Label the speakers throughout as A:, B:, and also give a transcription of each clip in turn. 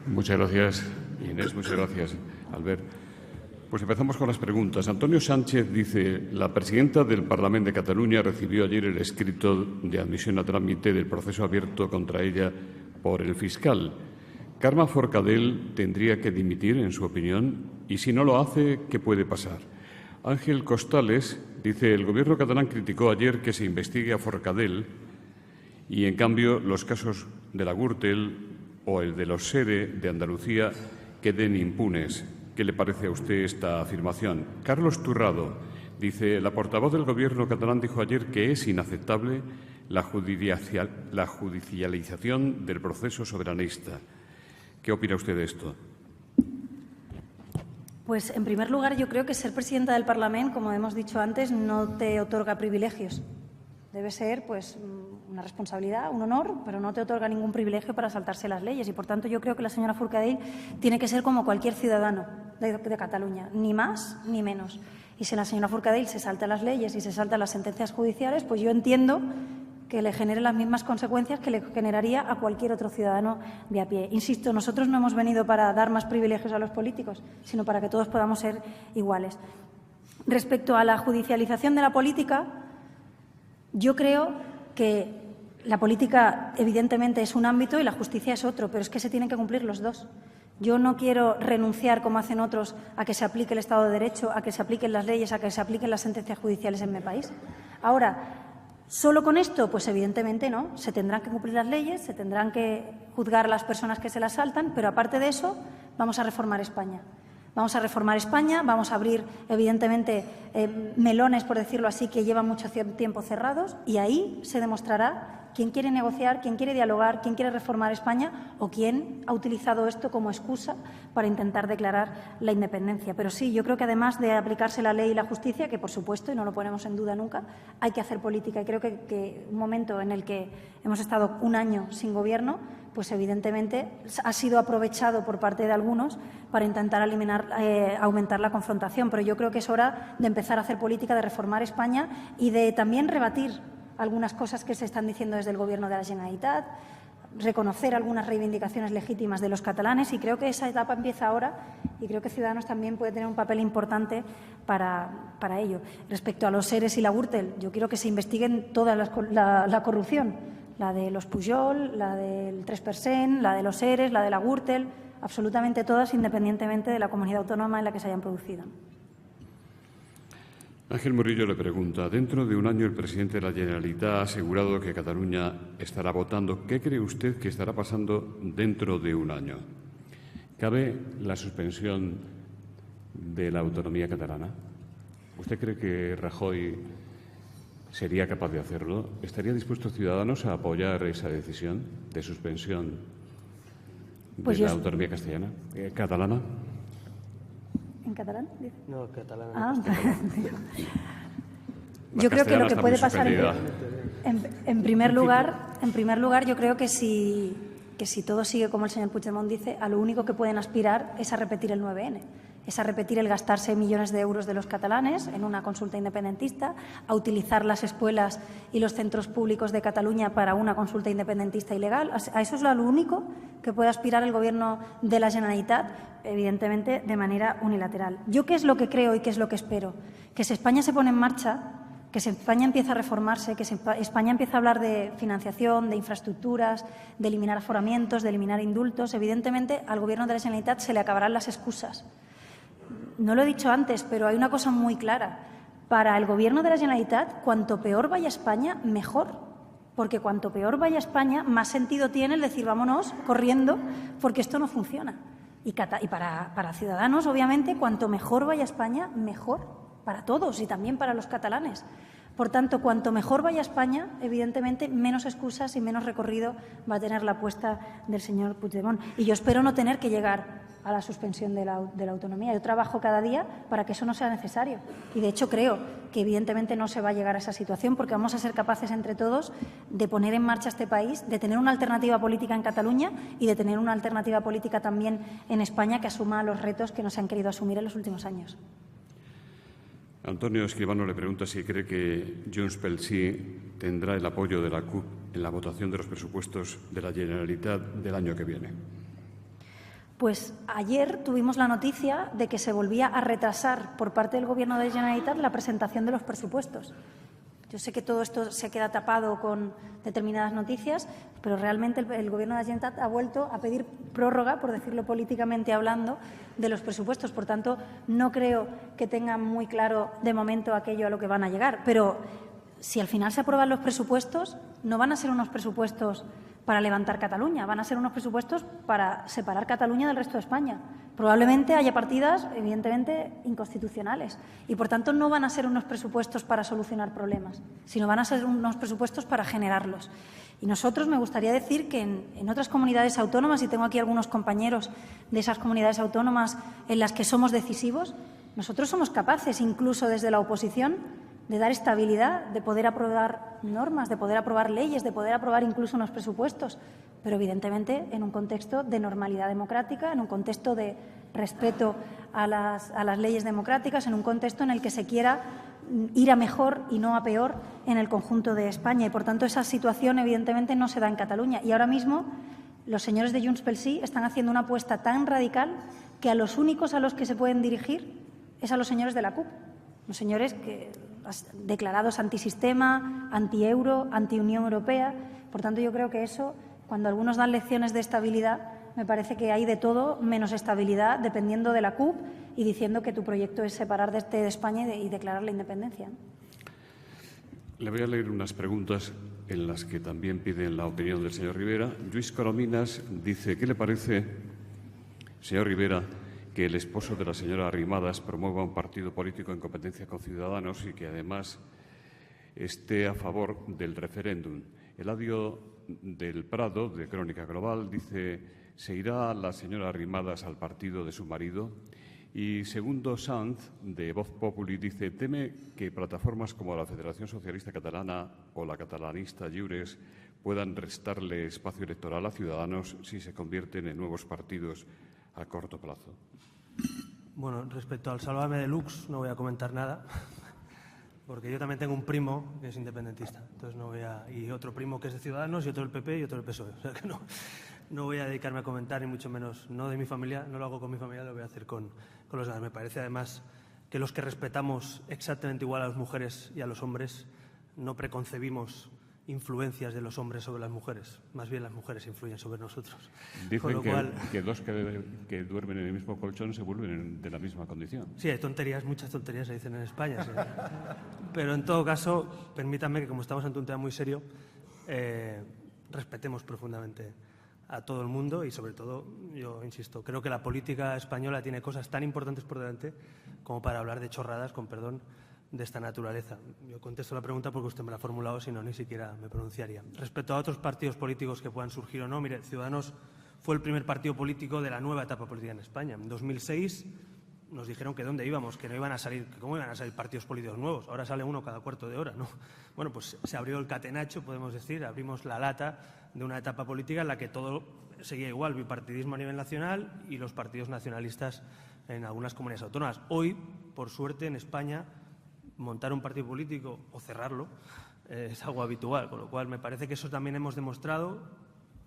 A: Muchas gracias, Inés. Muchas gracias, Albert. Pues empezamos con las preguntas. Antonio Sánchez dice: la presidenta del Parlamento de Cataluña recibió ayer el escrito de admisión a trámite del proceso abierto contra ella por el fiscal. Carme Forcadell tendría que dimitir, en su opinión, y si no lo hace, ¿qué puede pasar? Ángel Costales dice: el Gobierno catalán criticó ayer que se investigue a Forcadell y, en cambio, los casos de la Gürtel o el de los SERE de Andalucía queden impunes. ¿Qué le parece a usted esta afirmación? Carlos Turrado dice: la portavoz del Gobierno catalán dijo ayer que es inaceptable la judicialización del proceso soberanista. ¿Qué opina usted de esto?
B: Pues, en primer lugar, yo creo que ser presidenta del Parlamento, como hemos dicho antes, no te otorga privilegios. Debe ser, pues, una responsabilidad, un honor, pero no te otorga ningún privilegio para saltarse las leyes. Y, por tanto, yo creo que la señora Forcadell tiene que ser como cualquier ciudadano de Cataluña, ni más ni menos. Y si la señora Forcadell se salta las leyes y se salta las sentencias judiciales, pues yo entiendo que le genere las mismas consecuencias que le generaría a cualquier otro ciudadano de a pie. Insisto, nosotros no hemos venido para dar más privilegios a los políticos, sino para que todos podamos ser iguales. Respecto a la judicialización de la política, yo creo que la política, evidentemente, es un ámbito y la justicia es otro, pero es que se tienen que cumplir los dos. Yo no quiero renunciar, como hacen otros, a que se aplique el Estado de Derecho, a que se apliquen las leyes, a que se apliquen las sentencias judiciales en mi país. Ahora, ¿solo con esto? Pues evidentemente no. Se tendrán que cumplir las leyes, se tendrán que juzgar a las personas que se las saltan, pero aparte de eso, vamos a reformar España. Vamos a reformar España, vamos a abrir, evidentemente, melones, por decirlo así, que llevan mucho tiempo cerrados, y ahí se demostrará quién quiere negociar, quién quiere dialogar, quién quiere reformar España o quién ha utilizado esto como excusa para intentar declarar la independencia. Pero sí, yo creo que además de aplicarse la ley y la justicia, que por supuesto, y no lo ponemos en duda nunca, hay que hacer política. Y creo que un momento en el que hemos estado un año sin gobierno, pues evidentemente ha sido aprovechado por parte de algunos para intentar aumentar la confrontación. Pero yo creo que es hora de empezar a hacer política, de reformar España y de también rebatir algunas cosas que se están diciendo desde el Gobierno de la Generalitat, reconocer algunas reivindicaciones legítimas de los catalanes, y creo que esa etapa empieza ahora y creo que Ciudadanos también puede tener un papel importante para ello. Respecto a los SERES y la Gürtel, yo quiero que se investiguen toda la corrupción, la de los Pujol, la del 3%, la de los SERES, la de la Gürtel, absolutamente todas, independientemente de la comunidad autónoma en la que se hayan producido.
A: Ángel Murillo le pregunta: dentro de un año el presidente de la Generalitat ha asegurado que Cataluña estará votando. ¿Qué cree usted que estará pasando dentro de un año? ¿Cabe la suspensión de la autonomía catalana? ¿Usted cree que Rajoy sería capaz de hacerlo? ¿Estaría dispuesto Ciudadanos a apoyar esa decisión de suspensión de la autonomía catalana?
B: ¿En catalán?
C: No, catalán.
B: Yo creo que lo que puede pasar, en primer lugar, yo creo que si todo sigue como el señor Puigdemont dice, a lo único que pueden aspirar es a repetir el 9N. Es a repetir el gastarse millones de euros de los catalanes en una consulta independentista, a utilizar las escuelas y los centros públicos de Cataluña para una consulta independentista ilegal. A eso es lo único que puede aspirar el Gobierno de la Generalitat, evidentemente de manera unilateral. ¿Yo qué es lo que creo y qué es lo que espero? Que si España se pone en marcha, que si España empieza a reformarse, que si España empieza a hablar de financiación, de infraestructuras, de eliminar aforamientos, de eliminar indultos, evidentemente al Gobierno de la Generalitat se le acabarán las excusas. No lo he dicho antes, pero hay una cosa muy clara. Para el Gobierno de la Generalitat, cuanto peor vaya España, mejor. Porque cuanto peor vaya España, más sentido tiene el decir vámonos corriendo porque esto no funciona. Y para Ciudadanos, obviamente, cuanto mejor vaya España, mejor para todos y también para los catalanes. Por tanto, cuanto mejor vaya España, evidentemente, menos excusas y menos recorrido va a tener la apuesta del señor Puigdemont. Y yo espero no tener que llegar a la suspensión de la autonomía. Yo trabajo cada día para que eso no sea necesario. Y, de hecho, creo que, evidentemente, no se va a llegar a esa situación porque vamos a ser capaces entre todos de poner en marcha este país, de tener una alternativa política en Cataluña y de tener una alternativa política también en España que asuma los retos que no se han querido asumir en los últimos años.
A: Antonio Escribano le pregunta si cree que Junts pel Sí tendrá el apoyo de la CUP en la votación de los presupuestos de la Generalitat del año que viene.
B: Pues ayer tuvimos la noticia de que se volvía a retrasar por parte del Gobierno de la Generalitat la presentación de los presupuestos. Yo sé que todo esto se queda tapado con determinadas noticias, pero realmente el Gobierno de la Generalitat ha vuelto a pedir prórroga, por decirlo políticamente hablando, de los presupuestos. Por tanto, no creo que tengan muy claro de momento aquello a lo que van a llegar. Pero si al final se aprueban los presupuestos, no van a ser unos presupuestos para levantar Cataluña, van a ser unos presupuestos para separar Cataluña del resto de España. Probablemente haya partidas, evidentemente, inconstitucionales y, por tanto, no van a ser unos presupuestos para solucionar problemas, sino van a ser unos presupuestos para generarlos. Y nosotros, me gustaría decir que en otras comunidades autónomas, y tengo aquí algunos compañeros de esas comunidades autónomas en las que somos decisivos, nosotros somos capaces, incluso desde la oposición, de dar estabilidad, de poder aprobar normas, de poder aprobar leyes, de poder aprobar incluso unos presupuestos, pero evidentemente en un contexto de normalidad democrática, en un contexto de respeto a las leyes democráticas, en un contexto en el que se quiera ir a mejor y no a peor en el conjunto de España. Y, por tanto, esa situación evidentemente no se da en Cataluña. Y ahora mismo los señores de Junts pel Sí están haciendo una apuesta tan radical que a los únicos a los que se pueden dirigir es a los señores de la CUP, los señores que declarados antisistema, antieuro, antiunión europea. Por tanto, yo creo que eso, cuando algunos dan lecciones de estabilidad, me parece que hay de todo menos estabilidad dependiendo de la CUP y diciendo que tu proyecto es separar de España y declarar la independencia.
A: Le voy a leer unas preguntas en las que también piden la opinión del señor Rivera. Luis Corominas dice, ¿qué le parece, señor Rivera, que el esposo de la señora Arrimadas promueva un partido político en competencia con Ciudadanos y que además esté a favor del referéndum? Eladio del Prado, de Crónica Global, dice, ¿se irá la señora Arrimadas al partido de su marido? Y Segundo Sanz, de Voz Populi, dice, teme que plataformas como la Federación Socialista Catalana o la catalanista Lliures puedan restarle espacio electoral a Ciudadanos si se convierten en nuevos partidos a corto plazo.
C: Bueno, respecto al Sálvame Deluxe no voy a comentar nada, porque yo también tengo un primo que es independentista, entonces y otro primo que es de Ciudadanos y otro del PP y otro del PSOE. O sea que no voy a dedicarme a comentar, ni mucho menos no de mi familia, no lo hago con mi familia, lo voy a hacer con los demás. Me parece además que los que respetamos exactamente igual a las mujeres y a los hombres no preconcebimos influencias de los hombres sobre las mujeres. Más bien las mujeres influyen sobre nosotros.
A: Dicen que dos que duermen en el mismo colchón se vuelven de la misma condición.
C: Sí, hay tonterías, muchas tonterías se dicen en España. Sí. Pero en todo caso, permítanme que como estamos ante un tema muy serio, respetemos profundamente a todo el mundo y, sobre todo, yo insisto, creo que la política española tiene cosas tan importantes por delante como para hablar de chorradas, con perdón, de esta naturaleza. Yo contesto la pregunta porque usted me la ha formulado, si no, ni siquiera me pronunciaría. Respecto a otros partidos políticos que puedan surgir o no, mire, Ciudadanos fue el primer partido político de la nueva etapa política en España. En 2006 nos dijeron que dónde íbamos, que no iban a salir, que cómo iban a salir partidos políticos nuevos. Ahora sale uno cada cuarto de hora, ¿no? Bueno, pues se abrió el catenacho, podemos decir, abrimos la lata de una etapa política en la que todo seguía igual, bipartidismo a nivel nacional y los partidos nacionalistas en algunas comunidades autónomas. Hoy, por suerte, en España, montar un partido político o cerrarlo es algo habitual, con lo cual me parece que eso también hemos demostrado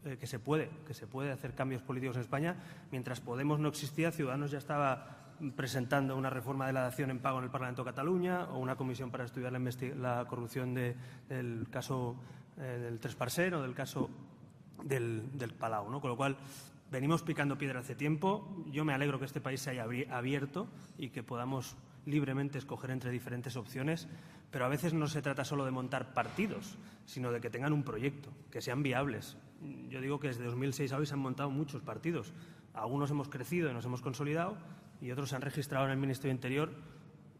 C: que se puede hacer cambios políticos en España. Mientras Podemos no existía, Ciudadanos ya estaba presentando una reforma de la dación en pago en el Parlamento de Cataluña o una comisión para estudiar la corrupción del caso del Tres Parcent o del caso del Palau, ¿no? Con lo cual venimos picando piedra hace tiempo. Yo me alegro que este país se haya abierto y que podamos libremente escoger entre diferentes opciones, pero a veces no se trata solo de montar partidos, sino de que tengan un proyecto, que sean viables. Yo digo que desde 2006 a hoy se han montado muchos partidos. Algunos hemos crecido y nos hemos consolidado y otros se han registrado en el Ministerio de Interior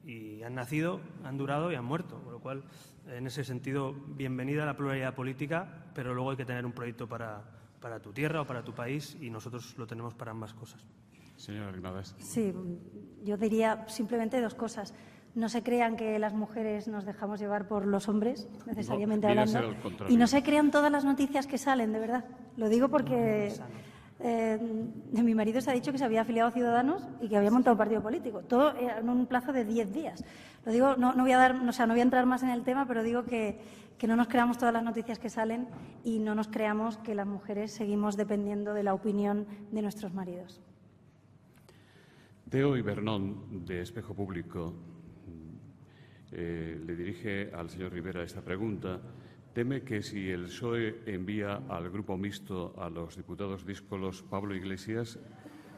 C: y han nacido, han durado y han muerto. Con lo cual, en ese sentido, bienvenida la pluralidad política, pero luego hay que tener un proyecto para tu tierra o para tu país y nosotros lo tenemos para ambas cosas.
A: Señora Arrimadas.
B: Sí, yo diría simplemente dos cosas. No se crean que las mujeres nos dejamos llevar por los hombres, necesariamente hablando. Y no se crean todas las noticias que salen, de verdad. Lo digo porque de mi marido se ha dicho que se había afiliado a Ciudadanos y que había montado un partido político. Todo en un plazo de 10 días. Lo digo, no voy a entrar más en el tema, pero digo que no nos creamos todas las noticias que salen y no nos creamos que las mujeres seguimos dependiendo de la opinión de nuestros maridos.
A: Teo Ibernón, de Espejo Público, le dirige al señor Rivera esta pregunta. Teme que si el PSOE envía al Grupo Mixto a los diputados díscolos, Pablo Iglesias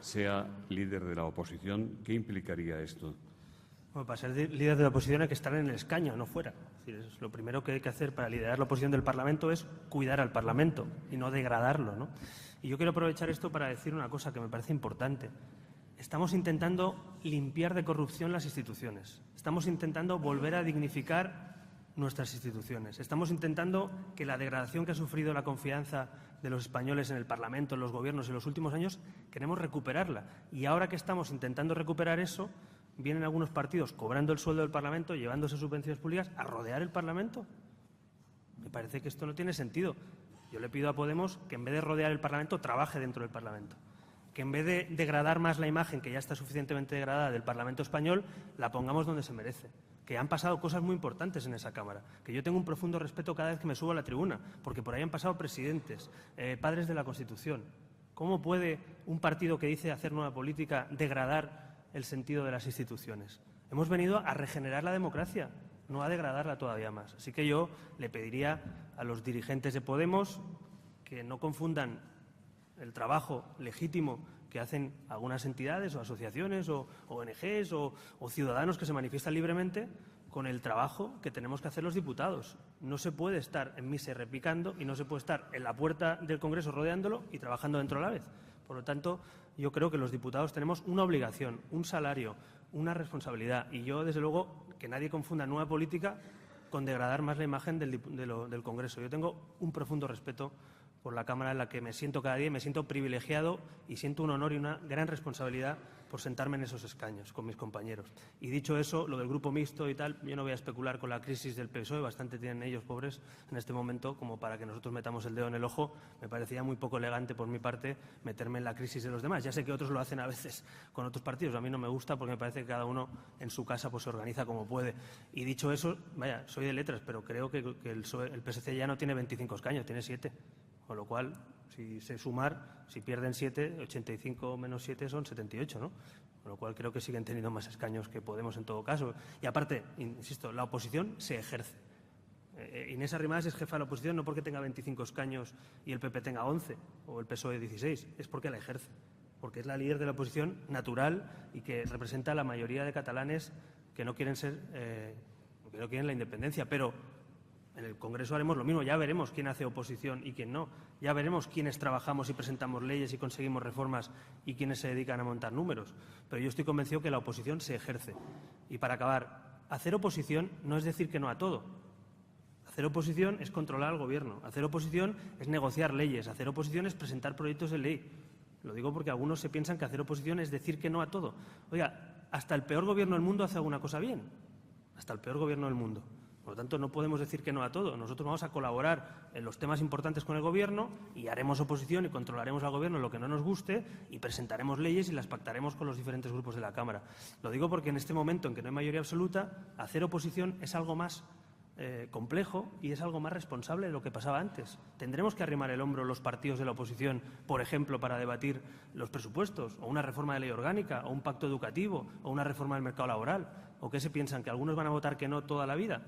A: sea líder de la oposición. ¿Qué implicaría esto?
C: Bueno, para ser líder de la oposición hay que estar en el escaño, no fuera. Es decir, lo primero que hay que hacer para liderar la oposición del Parlamento es cuidar al Parlamento y no degradarlo, ¿no? Y yo quiero aprovechar esto para decir una cosa que me parece importante. Estamos intentando limpiar de corrupción las instituciones. Estamos intentando volver a dignificar nuestras instituciones. Estamos intentando que la degradación que ha sufrido la confianza de los españoles en el Parlamento, en los gobiernos en los últimos años, queremos recuperarla. Y ahora que estamos intentando recuperar eso, vienen algunos partidos cobrando el sueldo del Parlamento, llevándose subvenciones públicas, a rodear el Parlamento. Me parece que esto no tiene sentido. Yo le pido a Podemos que en vez de rodear el Parlamento, trabaje dentro del Parlamento. Que en vez de degradar más la imagen, que ya está suficientemente degradada del Parlamento español, la pongamos donde se merece. Que han pasado cosas muy importantes en esa Cámara, que yo tengo un profundo respeto cada vez que me subo a la tribuna, porque por ahí han pasado presidentes, padres de la Constitución. ¿Cómo puede un partido que dice hacer nueva política degradar el sentido de las instituciones? Hemos venido a regenerar la democracia, no a degradarla todavía más. Así que yo le pediría a los dirigentes de Podemos que no confundan el trabajo legítimo que hacen algunas entidades o asociaciones o ONGs o ciudadanos que se manifiestan libremente con el trabajo que tenemos que hacer los diputados. No se puede estar en misa replicando y no se puede estar en la puerta del Congreso rodeándolo y trabajando dentro a la vez. Por lo tanto, yo creo que los diputados tenemos una obligación, un salario, una responsabilidad. Y yo, desde luego, que nadie confunda nueva política con degradar más la imagen del Congreso. Yo tengo un profundo respeto por la Cámara en la que me siento cada día y me siento privilegiado y siento un honor y una gran responsabilidad por sentarme en esos escaños con mis compañeros. Y dicho eso, lo del Grupo Mixto y tal, yo no voy a especular con la crisis del PSOE, bastante tienen ellos, pobres, en este momento, como para que nosotros metamos el dedo en el ojo. Me parecía muy poco elegante por mi parte meterme en la crisis de los demás. Ya sé que otros lo hacen a veces con otros partidos, a mí no me gusta porque me parece que cada uno en su casa pues se organiza como puede. Y dicho eso, vaya, soy de letras, pero creo que el PSC ya no tiene 25 escaños, tiene 7. Con lo cual, si sé sumar, si pierden 7, 85 menos 7 son 78, ¿no? Con lo cual creo que siguen teniendo más escaños que Podemos en todo caso. Y aparte, insisto, la oposición se ejerce. Inés Arrimadas es jefa de la oposición no porque tenga 25 escaños y el PP tenga 11 o el PSOE 16, es porque la ejerce. Porque es la líder de la oposición natural y que representa a la mayoría de catalanes que no quieren que no quieren la independencia. Pero en el Congreso haremos lo mismo, ya veremos quién hace oposición y quién no. Ya veremos quiénes trabajamos y presentamos leyes y conseguimos reformas y quiénes se dedican a montar números. Pero yo estoy convencido que la oposición se ejerce. Y para acabar, hacer oposición no es decir que no a todo. Hacer oposición es controlar al Gobierno. Hacer oposición es negociar leyes. Hacer oposición es presentar proyectos de ley. Lo digo porque algunos se piensan que hacer oposición es decir que no a todo. Oiga, hasta el peor gobierno del mundo hace alguna cosa bien. Hasta el peor gobierno del mundo. Por lo tanto, no podemos decir que no a todo. Nosotros vamos a colaborar en los temas importantes con el Gobierno y haremos oposición y controlaremos al Gobierno en lo que no nos guste y presentaremos leyes y las pactaremos con los diferentes grupos de la Cámara. Lo digo porque en este momento en que no hay mayoría absoluta, hacer oposición es algo más complejo y es algo más responsable de lo que pasaba antes. Tendremos que arrimar el hombro los partidos de la oposición, por ejemplo, para debatir los presupuestos, o una reforma de ley orgánica, o un pacto educativo, o una reforma del mercado laboral. ¿O qué se piensan? ¿Que algunos van a votar que no toda la vida?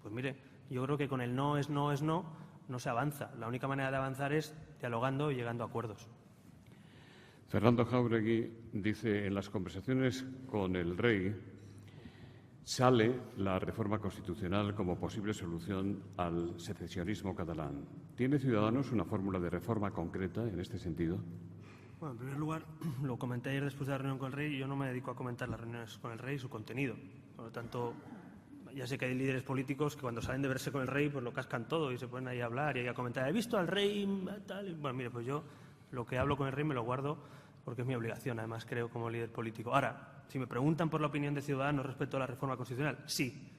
C: Pues mire, yo creo que con el no es no es no, no se avanza. La única manera de avanzar es dialogando y llegando a acuerdos.
A: Fernando Jáuregui dice, en las conversaciones con el rey sale la reforma constitucional como posible solución al secesionismo catalán. ¿Tiene Ciudadanos una fórmula de reforma concreta en este sentido?
C: Bueno, en primer lugar, lo comenté ayer después de la reunión con el rey y yo no me dedico a comentar las reuniones con el rey y su contenido. Por lo tanto, ya sé que hay líderes políticos que cuando salen de verse con el rey pues lo cascan todo y se ponen ahí a hablar y a comentar. He visto al rey tal. Bueno, mire, pues yo lo que hablo con el rey me lo guardo porque es mi obligación, además creo, como líder político. Ahora, si me preguntan por la opinión de Ciudadanos respecto a la reforma constitucional, sí,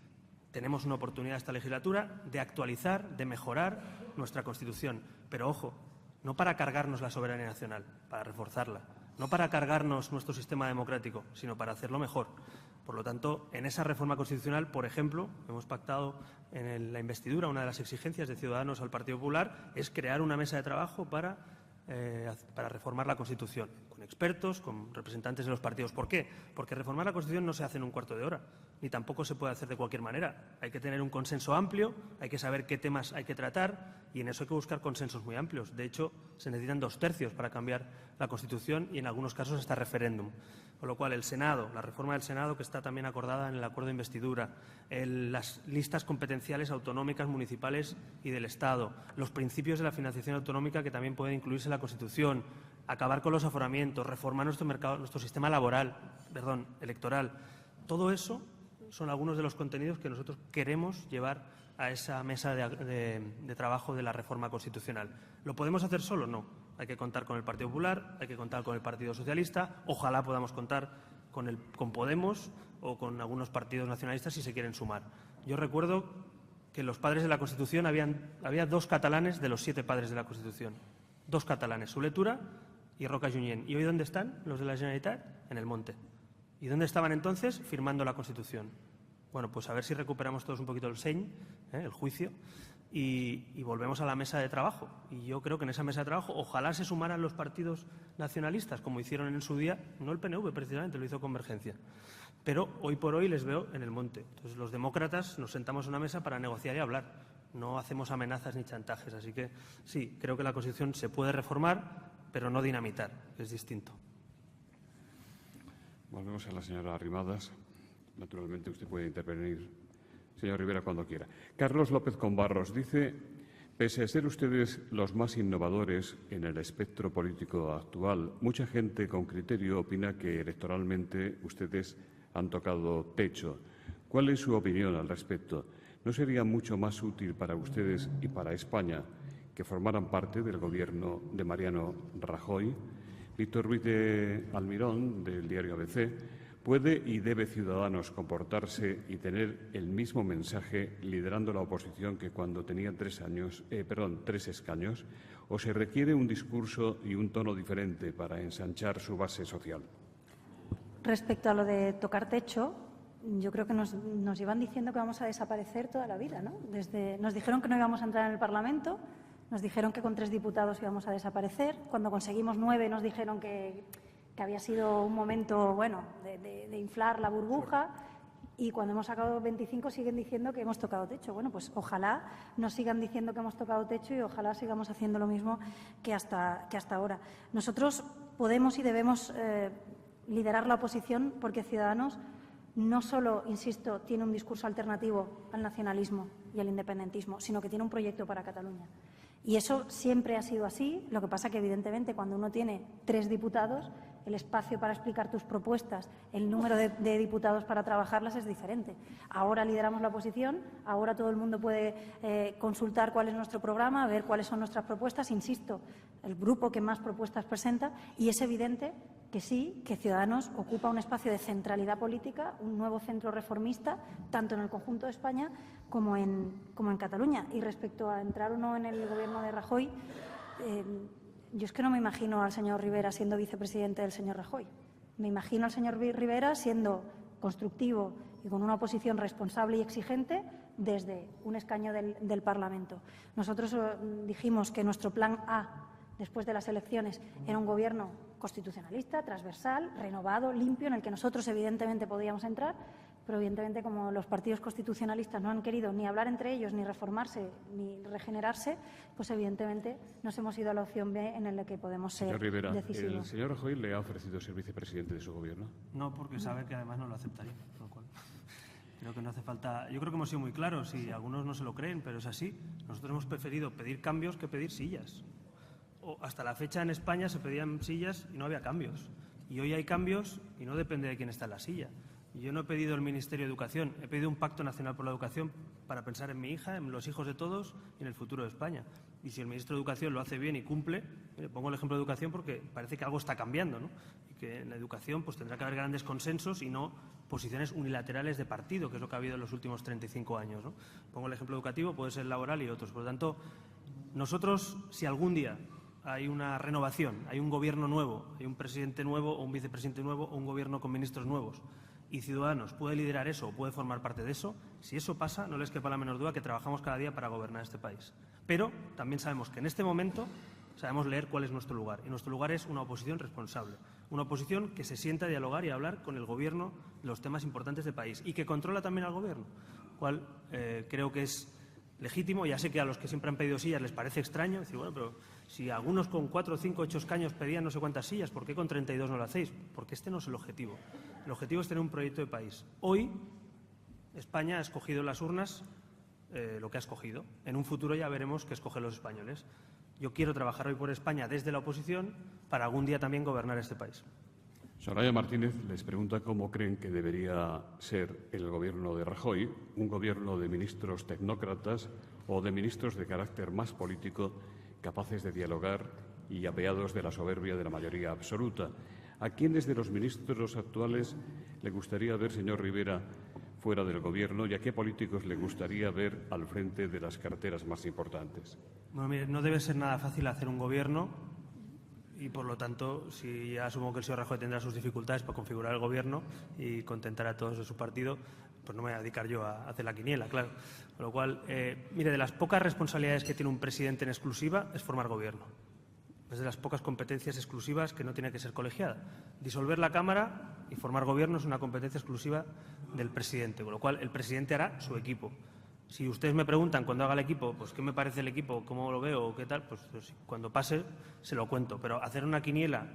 C: tenemos una oportunidad esta legislatura de actualizar, de mejorar nuestra Constitución. Pero ojo, no para cargarnos la soberanía nacional, para reforzarla. No para cargarnos nuestro sistema democrático, sino para hacerlo mejor. Por lo tanto, en esa reforma constitucional, por ejemplo, hemos pactado en la investidura, una de las exigencias de Ciudadanos al Partido Popular es crear una mesa de trabajo para reformar la Constitución, con con expertos, con representantes de los partidos. ¿Por qué? Porque reformar la Constitución no se hace en un cuarto de hora, ni tampoco se puede hacer de cualquier manera. Hay que tener un consenso amplio, hay que saber qué temas hay que tratar y en eso hay que buscar consensos muy amplios. De hecho, se necesitan 2/3 para cambiar la Constitución y en algunos casos hasta referéndum. Con lo cual, el Senado, la reforma del Senado, que está también acordada en el acuerdo de investidura, las listas competenciales autonómicas, municipales y del Estado, los principios de la financiación autonómica que también pueden incluirse en la Constitución, acabar con los aforamientos, reformar nuestro sistema electoral. Todo eso son algunos de los contenidos que nosotros queremos llevar a esa mesa de trabajo de la reforma constitucional. ¿Lo podemos hacer solo? No. Hay que contar con el Partido Popular, hay que contar con el Partido Socialista, ojalá podamos contar con Podemos o con algunos partidos nacionalistas si se quieren sumar. Yo recuerdo que los padres de la Constitución había 2 catalanes de los 7 padres de la Constitución. 2 catalanes, Solé Tura y Roca Junyent. ¿Y hoy dónde están los de la Generalitat? En el monte. ¿Y dónde estaban entonces? Firmando la Constitución. Bueno, pues a ver si recuperamos todos un poquito el seny, el juicio, y volvemos a la mesa de trabajo. Y yo creo que en esa mesa de trabajo ojalá se sumaran los partidos nacionalistas, como hicieron en su día, no el PNV precisamente, lo hizo Convergencia. Pero hoy por hoy les veo en el monte. Entonces los demócratas nos sentamos en una mesa para negociar y hablar. No hacemos amenazas ni chantajes. Así que sí, creo que la Constitución se puede reformar, pero no dinamitar, que es distinto.
A: Volvemos a la señora Arrimadas. Naturalmente usted puede intervenir, señor Rivera, cuando quiera. Carlos López Combarros dice, pese a ser ustedes los más innovadores en el espectro político actual, mucha gente con criterio opina que electoralmente ustedes han tocado techo. ¿Cuál es su opinión al respecto? ¿No sería mucho más útil para ustedes y para España que formaran parte del Gobierno de Mariano Rajoy? Víctor Ruiz de Almirón, del diario ABC, ¿puede y debe Ciudadanos comportarse y tener el mismo mensaje liderando la oposición que cuando tenía 3 escaños? ¿O se requiere un discurso y un tono diferente para ensanchar su base social?
B: Respecto a lo de tocar techo, yo creo que nos llevan diciendo que vamos a desaparecer toda la vida, ¿no? Nos dijeron que no íbamos a entrar en el Parlamento, nos dijeron que con 3 diputados íbamos a desaparecer. Cuando conseguimos 9 nos dijeron que había sido un momento, bueno, de inflar la burbuja, y cuando hemos sacado 25 siguen diciendo que hemos tocado techo. Bueno, pues ojalá nos sigan diciendo que hemos tocado techo y ojalá sigamos haciendo lo mismo que hasta ahora. Nosotros podemos y debemos liderar la oposición porque Ciudadanos no solo, insisto, tiene un discurso alternativo al nacionalismo y al independentismo, sino que tiene un proyecto para Cataluña. Y eso siempre ha sido así. Lo que pasa que, evidentemente, cuando uno tiene 3 diputados, el espacio para explicar tus propuestas, el número de diputados para trabajarlas es diferente. Ahora lideramos la oposición, ahora todo el mundo puede consultar cuál es nuestro programa, ver cuáles son nuestras propuestas. Insisto, el grupo que más propuestas presenta, y es evidente que sí, que Ciudadanos ocupa un espacio de centralidad política, un nuevo centro reformista, tanto en el conjunto de España como en Cataluña. Y respecto a entrar o no en el Gobierno de Rajoy, yo es que no me imagino al señor Rivera siendo vicepresidente del señor Rajoy. Me imagino al señor Rivera siendo constructivo y con una oposición responsable y exigente desde un escaño del Parlamento. Nosotros dijimos que nuestro plan A, después de las elecciones, era un gobierno constitucionalista, transversal, renovado, limpio, en el que nosotros evidentemente podíamos entrar, pero evidentemente como los partidos constitucionalistas no han querido ni hablar entre ellos, ni reformarse, ni regenerarse, pues evidentemente nos hemos ido a la opción B, en la que podemos ser
A: Señor Rivera,
B: decisivos.
A: ¿el señor Rajoy le ha ofrecido ser vicepresidente de su gobierno?
C: No, porque sabe que además no lo aceptaría, con lo cual creo que no hace falta. Yo creo que hemos sido muy claros y algunos no se lo creen, pero es así. Nosotros hemos preferido pedir cambios que pedir sillas. Hasta la fecha en España se pedían sillas y no había cambios. Y hoy hay cambios y no depende de quién está en la silla. Yo no he pedido el Ministerio de Educación, he pedido un pacto nacional por la educación para pensar en mi hija, en los hijos de todos y en el futuro de España. Y si el ministro de Educación lo hace bien y cumple, pongo el ejemplo de educación porque parece que algo está cambiando, ¿no? Y que en la educación pues tendrá que haber grandes consensos y no posiciones unilaterales de partido, que es lo que ha habido en los últimos 35 años, ¿no? Pongo el ejemplo educativo, puede ser laboral y otros. Por lo tanto, nosotros, si algún día hay una renovación, hay un gobierno nuevo, hay un presidente nuevo o un vicepresidente nuevo o un gobierno con ministros nuevos, y Ciudadanos puede liderar eso o puede formar parte de eso, si eso pasa, no les quepa la menor duda que trabajamos cada día para gobernar este país. Pero también sabemos que en este momento sabemos leer cuál es nuestro lugar. Y nuestro lugar es una oposición responsable, una oposición que se sienta a dialogar y a hablar con el Gobierno de los temas importantes del país y que controla también al Gobierno, cual creo que es legítimo. Ya sé que a los que siempre han pedido sillas les parece extraño decir, bueno, pero si algunos con 4, 5, 8 escaños pedían no sé cuántas sillas, ¿por qué con 32 no lo hacéis? Porque este no es el objetivo. El objetivo es tener un proyecto de país. Hoy España ha escogido en las urnas lo que ha escogido. En un futuro ya veremos qué escogen los españoles. Yo quiero trabajar hoy por España desde la oposición para algún día también gobernar este país.
A: Soraya Martínez les pregunta cómo creen que debería ser el gobierno de Rajoy, un gobierno de ministros tecnócratas o de ministros de carácter más político, capaces de dialogar y apeados de la soberbia de la mayoría absoluta. ¿A quiénes de los ministros actuales le gustaría ver, señor Rivera, fuera del Gobierno y a qué políticos le gustaría ver al frente de las carteras más importantes?
C: Bueno, mire, no debe ser nada fácil hacer un Gobierno y, por lo tanto, si ya asumo que el señor Rajoy tendrá sus dificultades para configurar el Gobierno y contentar a todos de su partido, pues no me voy a dedicar yo a hacer la quiniela, claro. Con lo cual, mire, de las pocas responsabilidades que tiene un presidente en exclusiva es formar Gobierno. Es de las pocas competencias exclusivas que no tiene que ser colegiada. Disolver la Cámara y formar Gobierno es una competencia exclusiva del presidente, con lo cual el presidente hará su equipo. Si ustedes me preguntan cuando haga el equipo, pues qué me parece el equipo, cómo lo veo, qué tal, pues cuando pase se lo cuento. Pero hacer una quiniela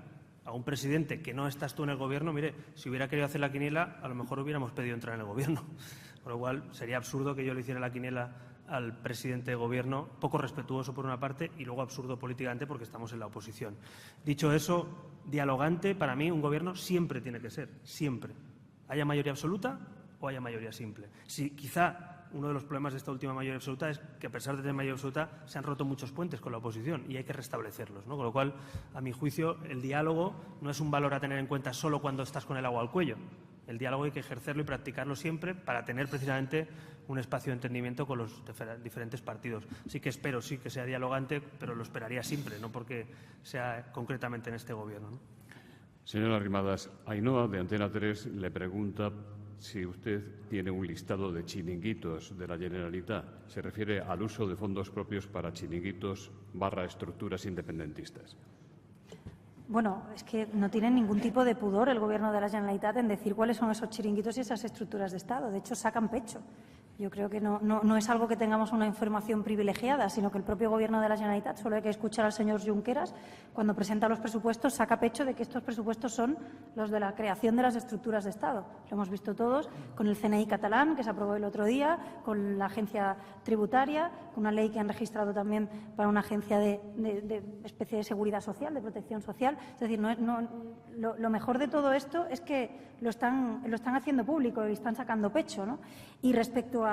C: a un presidente que no estás tú en el Gobierno, mire, si hubiera querido hacer la quiniela, a lo mejor hubiéramos pedido entrar en el Gobierno. Con lo cual sería absurdo que yo le hiciera la quiniela al presidente de Gobierno, poco respetuoso por una parte y luego absurdo políticamente porque estamos en la oposición. Dicho eso, dialogante, para mí un Gobierno siempre tiene que ser, siempre. Haya mayoría absoluta o haya mayoría simple. Si quizá uno de los problemas de esta última mayoría absoluta es que, a pesar de tener mayoría absoluta, se han roto muchos puentes con la oposición y hay que restablecerlos, ¿no? Con lo cual, a mi juicio, el diálogo no es un valor a tener en cuenta solo cuando estás con el agua al cuello. El diálogo hay que ejercerlo y practicarlo siempre para tener precisamente un espacio de entendimiento con los diferentes partidos. Sí que espero, sí, que sea dialogante, pero lo esperaría siempre, no porque sea concretamente en este Gobierno, ¿no?
A: Señora Arrimadas, Ainhoa, de Antena 3, le pregunta si usted tiene un listado de chiringuitos de la Generalitat. Se refiere al uso de fondos propios para chiringuitos / estructuras independentistas.
B: Bueno, es que no tiene ningún tipo de pudor el Gobierno de la Generalitat en decir cuáles son esos chiringuitos y esas estructuras de Estado. De hecho, sacan pecho. Yo creo que no es algo que tengamos una información privilegiada, sino que el propio Gobierno de la Generalitat, solo hay que escuchar al señor Junqueras, cuando presenta los presupuestos, saca pecho de que estos presupuestos son los de la creación de las estructuras de Estado. Lo hemos visto todos con el CNI catalán, que se aprobó el otro día, con la agencia tributaria, con una ley que han registrado también para una agencia de especie de seguridad social, de protección social. Es decir, lo mejor de todo esto es que lo están haciendo público y están sacando pecho, ¿no? Y respecto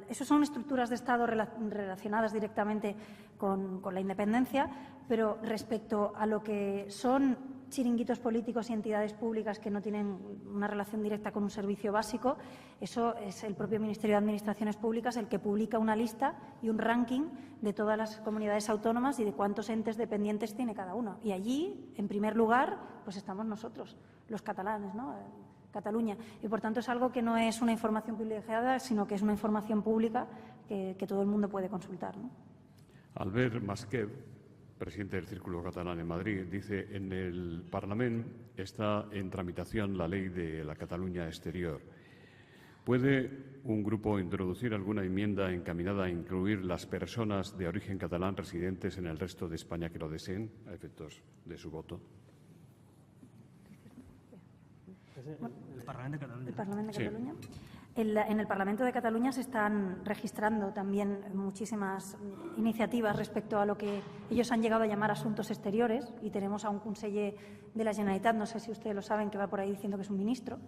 B: eso son estructuras de Estado relacionadas directamente con la independencia, pero respecto a lo que son chiringuitos políticos y entidades públicas que no tienen una relación directa con un servicio básico, eso es el propio Ministerio de Administraciones Públicas el que publica una lista y un ranking de todas las comunidades autónomas y de cuántos entes dependientes tiene cada uno. Y allí, en primer lugar, pues estamos nosotros, los catalanes, ¿no? Cataluña. Y, por tanto, es algo que no es una información privilegiada, sino que es una información pública que todo el mundo puede consultar, ¿no?
A: Albert Masquet, presidente del Círculo Catalán en Madrid, dice: en el Parlamento está en tramitación la ley de la Cataluña exterior. ¿Puede un grupo introducir alguna enmienda encaminada a incluir las personas de origen catalán residentes en el resto de España que lo deseen, a efectos de su voto?
C: El Parlamento de Cataluña.
B: El Parlamento de
A: Sí.
B: Cataluña. En el Parlamento de Cataluña se están registrando también muchísimas iniciativas respecto a lo que ellos han llegado a llamar asuntos exteriores, y tenemos a un conseller de la Generalitat, no sé si ustedes lo saben, que va por ahí diciendo que es un ministro.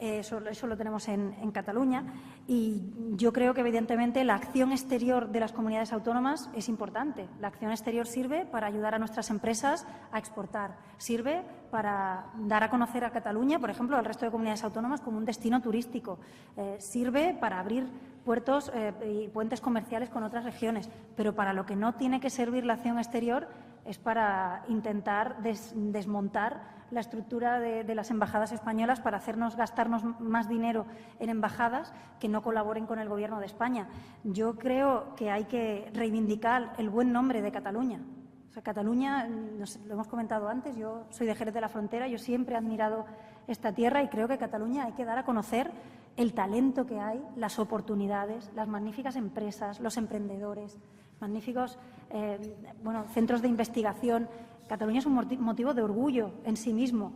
B: Eso lo tenemos en Cataluña, y yo creo que, evidentemente, la acción exterior de las comunidades autónomas es importante. La acción exterior sirve para ayudar a nuestras empresas a exportar, sirve para dar a conocer a Cataluña, por ejemplo, al resto de comunidades autónomas como un destino turístico, sirve para abrir puertos y puentes comerciales con otras regiones, pero para lo que no tiene que servir la acción exterior es para intentar desmontar la estructura de las embajadas españolas para hacernos gastarnos más dinero en embajadas que no colaboren con el Gobierno de España. Yo creo que hay que reivindicar el buen nombre de Cataluña. O sea, Cataluña, lo hemos comentado antes, yo soy de Jerez de la Frontera, yo siempre he admirado esta tierra y creo que Cataluña hay que dar a conocer el talento que hay, las oportunidades, las magníficas empresas, los emprendedores, magníficos centros de investigación. Cataluña es un motivo de orgullo en sí mismo,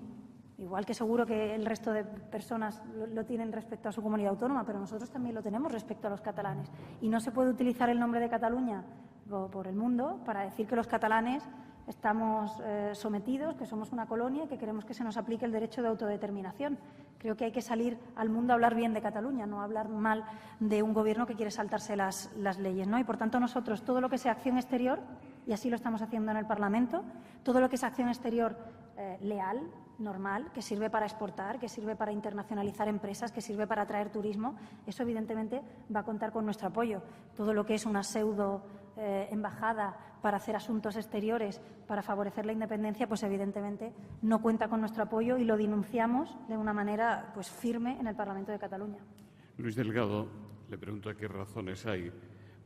B: igual que seguro que el resto de personas lo tienen respecto a su comunidad autónoma, pero nosotros también lo tenemos respecto a los catalanes. Y no se puede utilizar el nombre de Cataluña por el mundo para decir que los catalanes estamos sometidos, que somos una colonia y que queremos que se nos aplique el derecho de autodeterminación. Creo que hay que salir al mundo a hablar bien de Cataluña, no hablar mal de un Gobierno que quiere saltarse las leyes, ¿no? Y, por tanto, nosotros, todo lo que sea acción exterior, y así lo estamos haciendo en el Parlamento, todo lo que es acción exterior leal, normal, que sirve para exportar, que sirve para internacionalizar empresas, que sirve para atraer turismo, eso evidentemente va a contar con nuestro apoyo. Todo lo que es una pseudo embajada para hacer asuntos exteriores, para favorecer la independencia, pues evidentemente no cuenta con nuestro apoyo y lo denunciamos de una manera pues firme en el Parlamento de Cataluña.
A: Luis Delgado le pregunta qué razones hay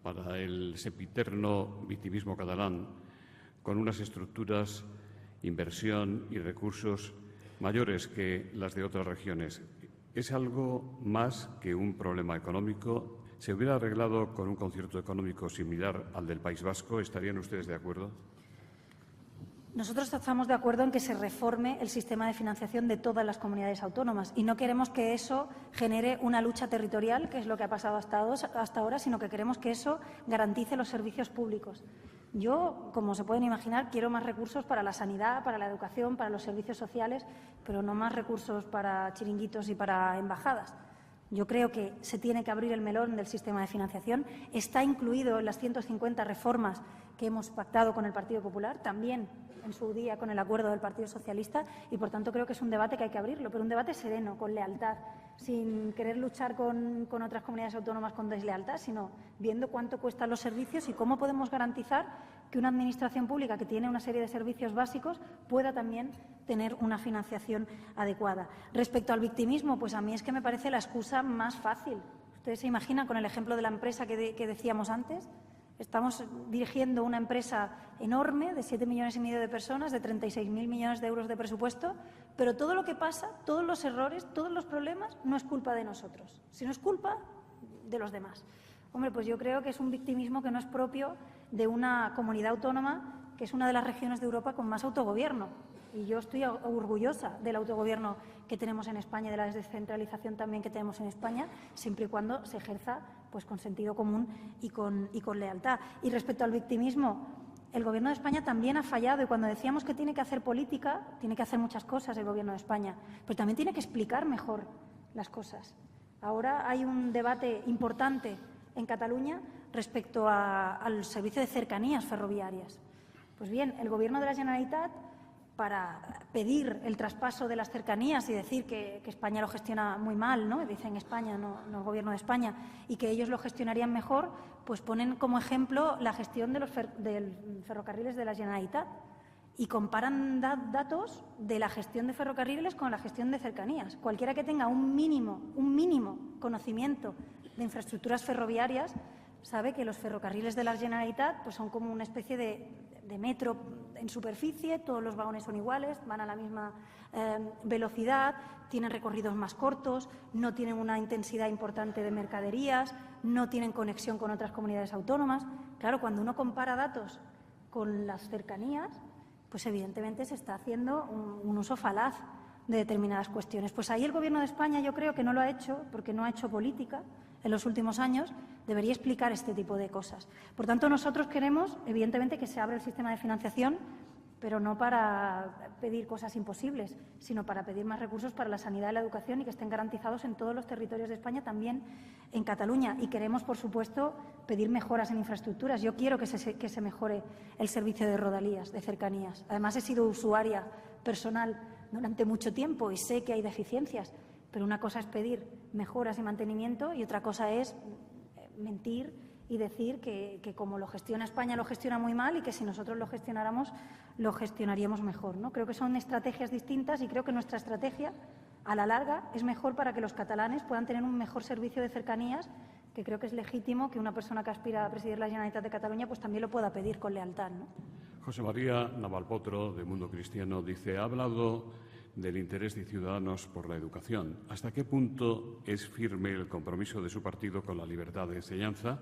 A: para el sempiterno victimismo catalán con unas estructuras, inversión y recursos mayores que las de otras regiones. ¿Es algo más que un problema económico? ¿Se hubiera arreglado con un concierto económico similar al del País Vasco? ¿Estarían ustedes de acuerdo?
B: Nosotros estamos de acuerdo en que se reforme el sistema de financiación de todas las comunidades autónomas y no queremos que eso genere una lucha territorial, que es lo que ha pasado hasta ahora, sino que queremos que eso garantice los servicios públicos. Yo, como se pueden imaginar, quiero más recursos para la sanidad, para la educación, para los servicios sociales, pero no más recursos para chiringuitos y para embajadas. Yo creo que se tiene que abrir el melón del sistema de financiación. Está incluido en las 150 reformas que hemos pactado con el Partido Popular, también en su día con el acuerdo del Partido Socialista, y por tanto creo que es un debate que hay que abrirlo, pero un debate sereno, con lealtad, sin querer luchar con otras comunidades autónomas con deslealtad, sino viendo cuánto cuestan los servicios y cómo podemos garantizar que una administración pública que tiene una serie de servicios básicos pueda también tener una financiación adecuada. Respecto al victimismo, pues a mí es que me parece la excusa más fácil. Ustedes se imaginan con el ejemplo de la empresa que decíamos antes. Estamos dirigiendo una empresa enorme de 7,5 millones de personas, de 36.000 millones de euros de presupuesto, pero todo lo que pasa, todos los errores, todos los problemas, no es culpa de nosotros, sino es culpa de los demás. Hombre, pues yo creo que es un victimismo que no es propio de una comunidad autónoma que es una de las regiones de Europa con más autogobierno. Y yo estoy orgullosa del autogobierno que tenemos en España y de la descentralización también que tenemos en España, siempre y cuando se ejerza pues con sentido común y con lealtad. Y respecto al victimismo, el Gobierno de España también ha fallado y cuando decíamos que tiene que hacer política, tiene que hacer muchas cosas el Gobierno de España, pero también tiene que explicar mejor las cosas. Ahora hay un debate importante en Cataluña respecto al servicio de cercanías ferroviarias. Pues bien, el Gobierno de la Generalitat, para pedir el traspaso de las cercanías y decir que España lo gestiona muy mal, ¿no? Dicen España, no el Gobierno de España, y que ellos lo gestionarían mejor, pues ponen como ejemplo la gestión de los ferrocarriles de la Generalitat y comparan datos de la gestión de ferrocarriles con la gestión de cercanías. Cualquiera que tenga un mínimo conocimiento de infraestructuras ferroviarias sabe que los ferrocarriles de la Generalitat pues son como una especie de metro en superficie, todos los vagones son iguales, van a la misma velocidad, tienen recorridos más cortos, no tienen una intensidad importante de mercaderías, no tienen conexión con otras comunidades autónomas. Claro, cuando uno compara datos con las cercanías, pues evidentemente se está haciendo un uso falaz de determinadas cuestiones. Pues ahí el Gobierno de España yo creo que no lo ha hecho, porque no ha hecho política en los últimos años, debería explicar este tipo de cosas. Por tanto, nosotros queremos, evidentemente, que se abra el sistema de financiación, pero no para pedir cosas imposibles, sino para pedir más recursos para la sanidad y la educación y que estén garantizados en todos los territorios de España, también en Cataluña. Y queremos, por supuesto, pedir mejoras en infraestructuras. Yo quiero que se mejore el servicio de rodalías, de cercanías. Además, he sido usuaria personal durante mucho tiempo y sé que hay deficiencias, pero una cosa es pedir mejoras y mantenimiento y otra cosa es mentir y decir que como lo gestiona España, lo gestiona muy mal y que si nosotros lo gestionáramos, lo gestionaríamos mejor, ¿no? Creo que son estrategias distintas y creo que nuestra estrategia, a la larga, es mejor para que los catalanes puedan tener un mejor servicio de cercanías, que creo que es legítimo que una persona que aspira a presidir la Generalitat de Cataluña pues también lo pueda pedir con lealtad, ¿no?
A: José María Navalpotro, de Mundo Cristiano, dice: ha hablado del interés de Ciudadanos por la educación. ¿Hasta qué punto es firme el compromiso de su partido con la libertad de enseñanza?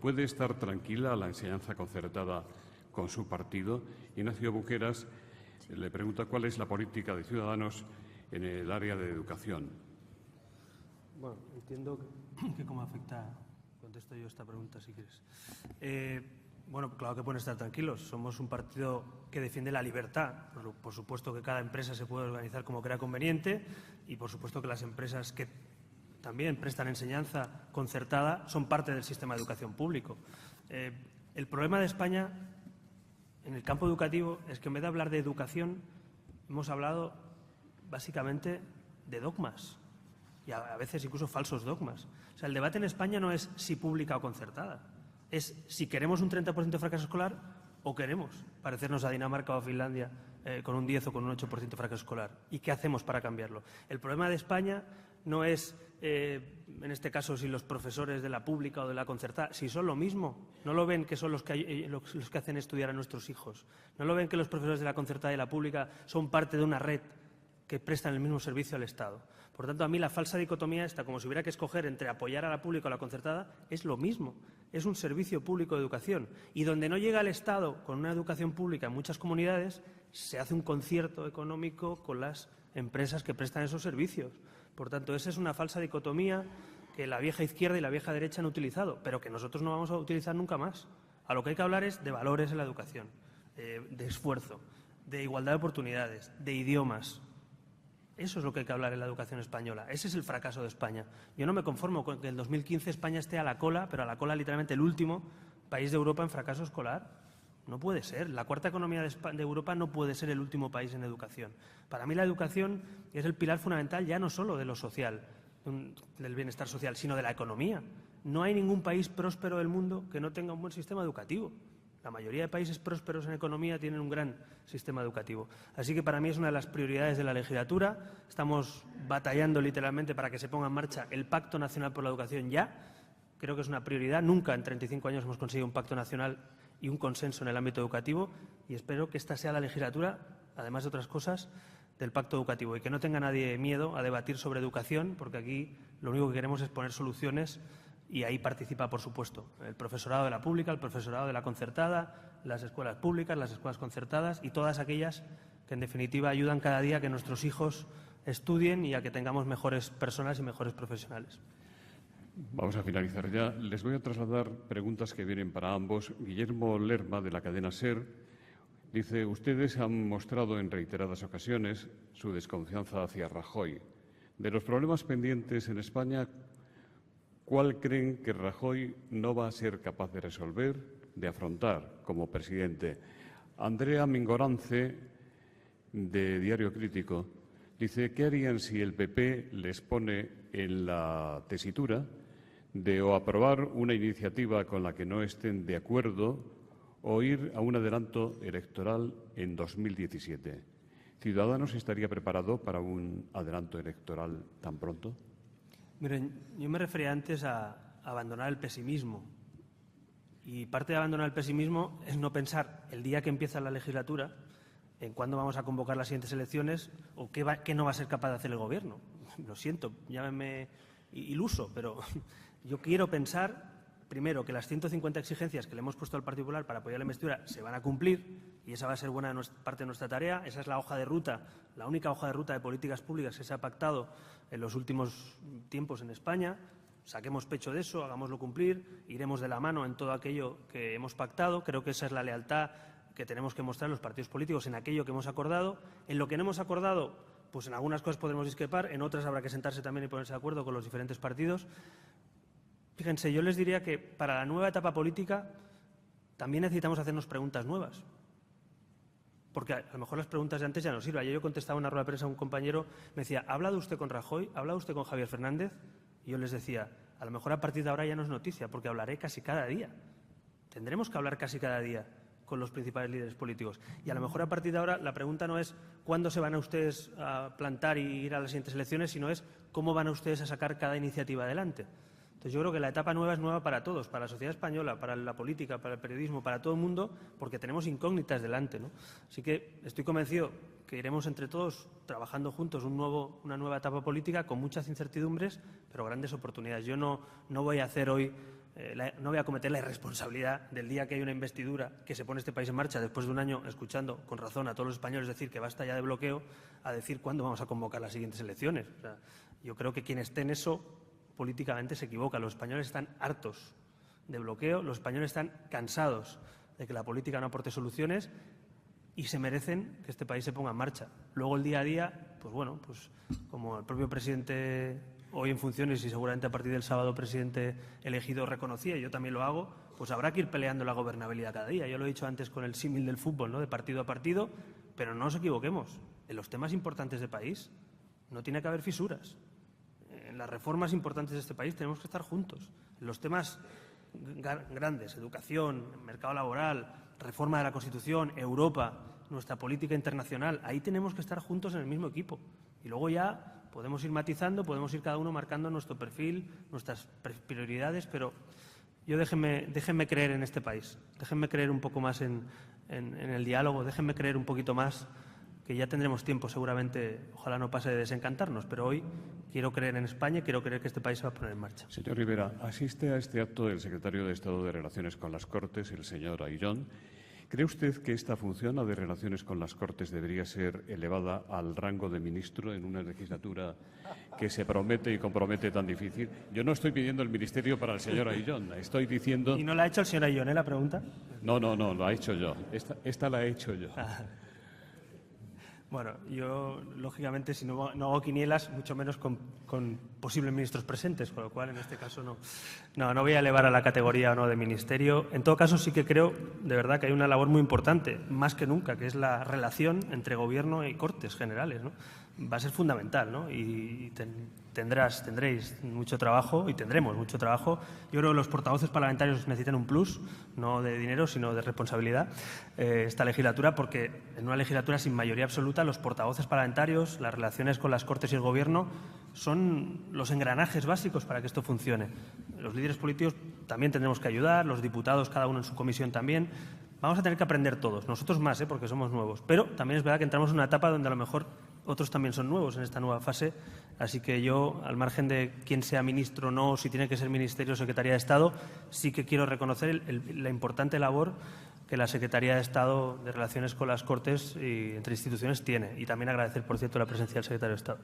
A: ¿Puede estar tranquila la enseñanza concertada con su partido? Ignacio Buqueras le pregunta cuál es la política de Ciudadanos en el área de educación.
C: Bueno, entiendo que cómo afecta. Contesto yo esta pregunta, si quieres. Bueno, claro que pueden estar tranquilos. Somos un partido que defiende la libertad. Por supuesto que cada empresa se puede organizar como crea conveniente y por supuesto que las empresas que también prestan enseñanza concertada son parte del sistema de educación público. El problema de España en el campo educativo es que en vez de hablar de educación hemos hablado básicamente de dogmas y a veces incluso falsos dogmas. O sea, el debate en España no es si pública o concertada. Es si queremos un 30% de fracaso escolar o queremos parecernos a Dinamarca o a Finlandia con un 10 o con un 8% de fracaso escolar. ¿Y qué hacemos para cambiarlo? El problema de España no es, en este caso, si los profesores de la pública o de la concertada, si son lo mismo. No lo ven que son los que hacen estudiar a nuestros hijos. No lo ven que los profesores de la concertada y la pública son parte de una red que prestan el mismo servicio al Estado. Por tanto, a mí la falsa dicotomía esta, como si hubiera que escoger entre apoyar a la pública o a la concertada, es lo mismo. Es un servicio público de educación. Y donde no llega el Estado con una educación pública en muchas comunidades, se hace un concierto económico con las empresas que prestan esos servicios. Por tanto, esa es una falsa dicotomía que la vieja izquierda y la vieja derecha han utilizado, pero que nosotros no vamos a utilizar nunca más. A lo que hay que hablar es de valores en la educación, de esfuerzo, de igualdad de oportunidades, de idiomas. Eso es lo que hay que hablar en la educación española. Ese es el fracaso de España. Yo no me conformo con que en 2015 España esté a la cola, pero a la cola literalmente el último país de Europa en fracaso escolar. No puede ser. La cuarta economía de Europa no puede ser el último país en educación. Para mí la educación es el pilar fundamental ya no solo de lo social, del bienestar social, sino de la economía. No hay ningún país próspero del mundo que no tenga un buen sistema educativo. La mayoría de países prósperos en economía tienen un gran sistema educativo. Así que para mí es una de las prioridades de la legislatura. Estamos batallando literalmente para que se ponga en marcha el Pacto Nacional por la Educación ya. Creo que es una prioridad. Nunca en 35 años hemos conseguido un pacto nacional y un consenso en el ámbito educativo y espero que esta sea la legislatura, además de otras cosas, del pacto educativo y que no tenga nadie miedo a debatir sobre educación, porque aquí lo único que queremos es poner soluciones. Y ahí participa, por supuesto, el profesorado de la pública, el profesorado de la concertada, las escuelas públicas, las escuelas concertadas y todas aquellas que, en definitiva, ayudan cada día a que nuestros hijos estudien y a que tengamos mejores personas y mejores profesionales.
A: Vamos a finalizar ya. Les voy a trasladar preguntas que vienen para ambos. Guillermo Lerma, de la cadena SER, dice: ustedes han mostrado en reiteradas ocasiones su desconfianza hacia Rajoy. De los problemas pendientes en España, ¿cuál creen que Rajoy no va a ser capaz de resolver, de afrontar como presidente? Andrea Mingorance, de Diario Crítico, dice: ¿qué harían si el PP les pone en la tesitura de o aprobar una iniciativa con la que no estén de acuerdo o ir a un adelanto electoral en 2017? ¿Ciudadanos estaría preparado para un adelanto electoral tan pronto?
C: Miren, yo me refería antes a abandonar el pesimismo. Y parte de abandonar el pesimismo es no pensar el día que empieza la legislatura en cuándo vamos a convocar las siguientes elecciones o qué no va a ser capaz de hacer el Gobierno. Lo siento, llámeme iluso, pero yo quiero pensar, primero, que las 150 exigencias que le hemos puesto al Partido Popular para apoyar la investidura se van a cumplir y esa va a ser buena parte de nuestra tarea. Esa es la hoja de ruta, la única hoja de ruta de políticas públicas que se ha pactado en los últimos tiempos en España. Saquemos pecho de eso, hagámoslo cumplir, iremos de la mano en todo aquello que hemos pactado. Creo que esa es la lealtad que tenemos que mostrar los partidos políticos en aquello que hemos acordado. En lo que no hemos acordado, pues en algunas cosas podremos discrepar, en otras habrá que sentarse también y ponerse de acuerdo con los diferentes partidos. Fíjense, yo les diría que para la nueva etapa política también necesitamos hacernos preguntas nuevas. Porque a lo mejor las preguntas de antes ya no sirven. Ayer yo contestaba en una rueda de prensa a un compañero, me decía: ¿ha hablado usted con Rajoy? ¿Ha hablado usted con Javier Fernández? Y yo les decía: A lo mejor a partir de ahora ya no es noticia, porque hablaré casi cada día. Tendremos que hablar casi cada día con los principales líderes políticos. Y a lo mejor a partir de ahora la pregunta no es cuándo se van a ustedes a plantar y ir a las siguientes elecciones, sino es cómo van a ustedes a sacar cada iniciativa adelante. Entonces yo creo que la etapa nueva es nueva para todos, para la sociedad española, para la política, para el periodismo, para todo el mundo, porque tenemos incógnitas delante, ¿no? Así que estoy convencido que iremos entre todos trabajando juntos una nueva etapa política con muchas incertidumbres, pero grandes oportunidades. Yo no voy a hacer hoy, no voy a cometer la irresponsabilidad del día que hay una investidura que se pone este país en marcha después de un año escuchando con razón a todos los españoles decir que basta ya de bloqueo, a decir cuándo vamos a convocar las siguientes elecciones. O sea, yo creo que quien esté en eso políticamente se equivoca. Los españoles están hartos de bloqueo, los españoles están cansados de que la política no aporte soluciones y se merecen que este país se ponga en marcha. Luego el día a día, pues bueno, pues como el propio presidente hoy en funciones y seguramente a partir del sábado presidente elegido reconocía, y yo también lo hago, pues habrá que ir peleando la gobernabilidad cada día. Yo lo he dicho antes con el símil del fútbol, ¿no? De partido a partido, pero no nos equivoquemos. En los temas importantes de país no tiene que haber fisuras. En las reformas importantes de este país tenemos que estar juntos. En los temas grandes, educación, mercado laboral, reforma de la Constitución, Europa, nuestra política internacional, ahí tenemos que estar juntos en el mismo equipo. Y luego ya podemos ir matizando, podemos ir cada uno marcando nuestro perfil, nuestras prioridades, pero yo déjenme creer en este país, déjenme creer un poco más en el diálogo, déjenme creer un poquito más, que ya tendremos tiempo seguramente, ojalá no pase de desencantarnos, pero hoy quiero creer en España y quiero creer que este país se va a poner en marcha.
A: Señor Rivera, asiste a este acto el secretario de Estado de Relaciones con las Cortes, el señor Ayllón. ¿Cree usted que esta función, la de relaciones con las Cortes, debería ser elevada al rango de ministro en una legislatura que se promete y compromete tan difícil? Yo no estoy pidiendo el ministerio para el señor Ayllón, estoy diciendo...
C: ¿Y no la ha hecho el señor Ayllón, la pregunta?
A: No, la he hecho yo. Esta la he hecho yo.
C: Bueno, yo, lógicamente, si no hago quinielas, mucho menos con posibles ministros presentes, con lo cual, en este caso, no voy a elevar a la categoría o no de ministerio. En todo caso, sí que creo, de verdad, que hay una labor muy importante, más que nunca, que es la relación entre Gobierno y Cortes Generales, ¿no? Va a ser fundamental, ¿no? Y tendréis mucho trabajo y tendremos mucho trabajo. Yo creo que los portavoces parlamentarios necesitan un plus, no de dinero, sino de responsabilidad, esta legislatura, porque en una legislatura sin mayoría absoluta los portavoces parlamentarios, las relaciones con las Cortes y el Gobierno son los engranajes básicos para que esto funcione. Los líderes políticos también tendremos que ayudar, los diputados, cada uno en su comisión también. Vamos a tener que aprender todos, nosotros más, porque somos nuevos. Pero también es verdad que entramos en una etapa donde a lo mejor otros también son nuevos en esta nueva fase. Así que yo, al margen de quién sea ministro o no, si tiene que ser ministerio o Secretaría de Estado, sí que quiero reconocer la importante labor que la Secretaría de Estado de Relaciones con las Cortes y entre instituciones tiene. Y también agradecer, por cierto, la presencia del secretario de Estado.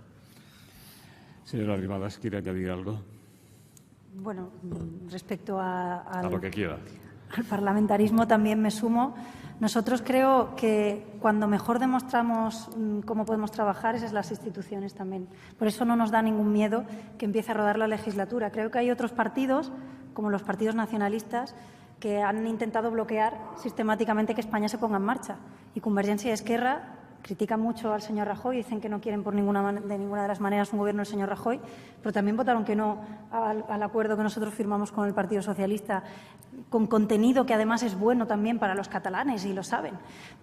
A: Señora Arrimadas, ¿quiere añadir algo?
B: Bueno, respecto a
A: lo que quiera.
B: Al parlamentarismo también me sumo. Nosotros creo que cuando mejor demostramos cómo podemos trabajar es en las instituciones también. Por eso no nos da ningún miedo que empiece a rodar la legislatura. Creo que hay otros partidos, como los partidos nacionalistas, que han intentado bloquear sistemáticamente que España se ponga en marcha. Y Convergencia y Esquerra critican mucho al señor Rajoy, dicen que no quieren de ninguna de las maneras un gobierno del señor Rajoy, pero también votaron que no al acuerdo que nosotros firmamos con el Partido Socialista, con contenido que además es bueno también para los catalanes y lo saben.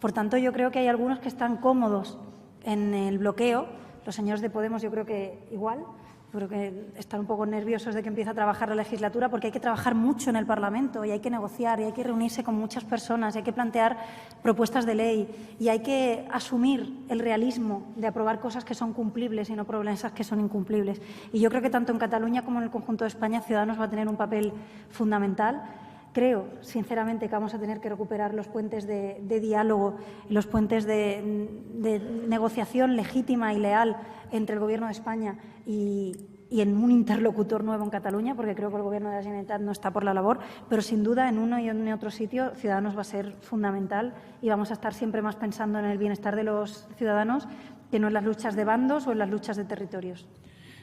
B: Por tanto, yo creo que hay algunos que están cómodos en el bloqueo, los señores de Podemos yo creo que igual, pero que están un poco nerviosos de que empiece a trabajar la legislatura, porque hay que trabajar mucho en el Parlamento y hay que negociar y hay que reunirse con muchas personas y hay que plantear propuestas de ley y hay que asumir el realismo de aprobar cosas que son cumplibles y no promesas que son incumplibles. Y yo creo que tanto en Cataluña como en el conjunto de España Ciudadanos va a tener un papel fundamental. Creo, sinceramente, que vamos a tener que recuperar los puentes de diálogo y los puentes de negociación legítima y leal entre el Gobierno de España y en un interlocutor nuevo en Cataluña, porque creo que el Gobierno de la Generalitat no está por la labor, pero sin duda en uno y en otro sitio Ciudadanos va a ser fundamental y vamos a estar siempre más pensando en el bienestar de los ciudadanos que no en las luchas de bandos o en las luchas de territorios.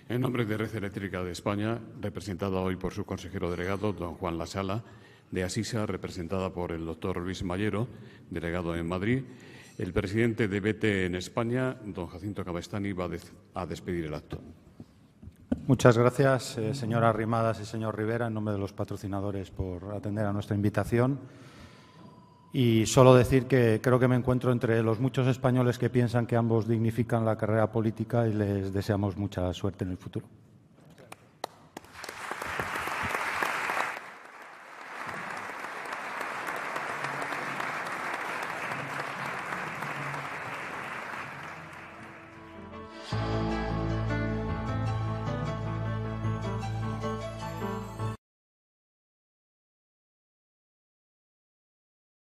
A: En nombre de Red Eléctrica de España, representada hoy por su consejero delegado, don Juan Lasala, de Asisa, representada por el doctor Luis Mayero, delegado en Madrid, el presidente de BT en España, don Jacinto Cabestany, va a despedir el acto.
D: Muchas gracias, señora Arrimadas y señor Rivera, en nombre de los patrocinadores, por atender a nuestra invitación. Y solo decir que creo que me encuentro entre los muchos españoles que piensan que ambos dignifican la carrera política y les deseamos mucha suerte en el futuro.